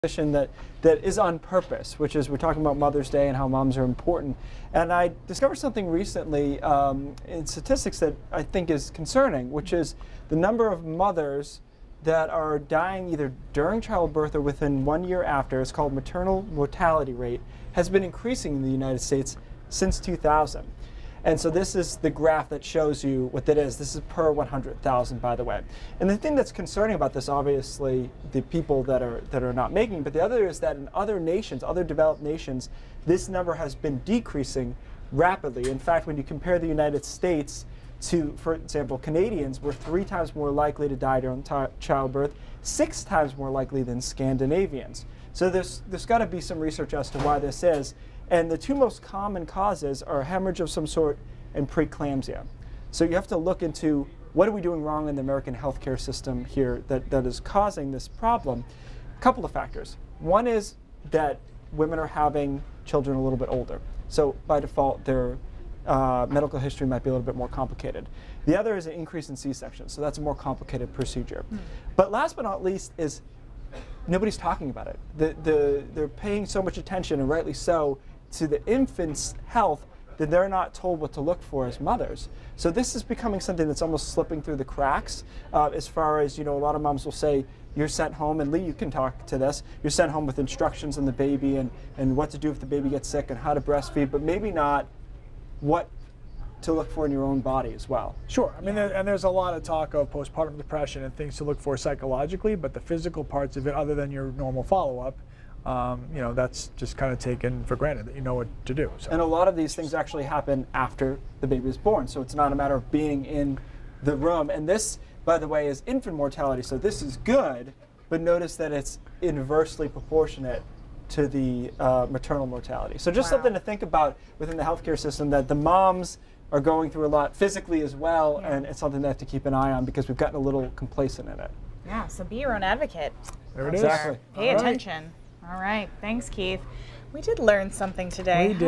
that is on purpose, which is we're talking about Mother's Day and how moms are important. And I discovered something recently in statistics that I think is concerning, which is the number of mothers that are dying either during childbirth or within 1 year after. It's called maternal mortality rate, has been increasing in the United States since 2000. And so this is the graph that shows you what that is. This is per 100,000, by the way. And the thing that's concerning about this, obviously, the people that are not making, but the other is that in other nations, other developed nations, this number has been decreasing rapidly. In fact, when you compare the United States to, for example, Canadians, we're 3 times more likely to die during childbirth, 6 times more likely than Scandinavians. So there's got to be some research as to why this is. And the 2 most common causes are hemorrhage of some sort and preeclampsia. So you have to look into what are we doing wrong in the American healthcare system here that is causing this problem. A couple of factors. One is that women are having children a little bit older. So by default, their medical history might be a little bit more complicated. The other is an increase in C-sections. So that's a more complicated procedure. But last but not least is nobody's talking about it. They're paying so much attention, and rightly so, to the infant's health that they're not told what to look for as mothers. So this is becoming something that's almost slipping through the cracks as far as, you know, a lot of moms will say, you're sent home, and Lee, you can talk to this, you're sent home with instructions on the baby and what to do if the baby gets sick and how to breastfeed, but maybe not what to look for in your own body as well. Sure. I mean, there's a lot of talk of postpartum depression and things to look for psychologically, but the physical parts of it, other than your normal follow-up, you know, that's just kind of taken for granted that you know what to do. So. And a lot of these things actually happen after the baby is born, so it's not a matter of being in the room. And this, by the way, is infant mortality, so this is good, but notice that it's inversely proportionate to the maternal mortality. So just something to think about within the healthcare system, that the moms are going through a lot physically as well, and it's something they have to keep an eye on because we've gotten a little complacent in it. Yeah, so be your own advocate. There it is. Exactly. Pay attention. All right, thanks, Keith. We did learn something today. We did.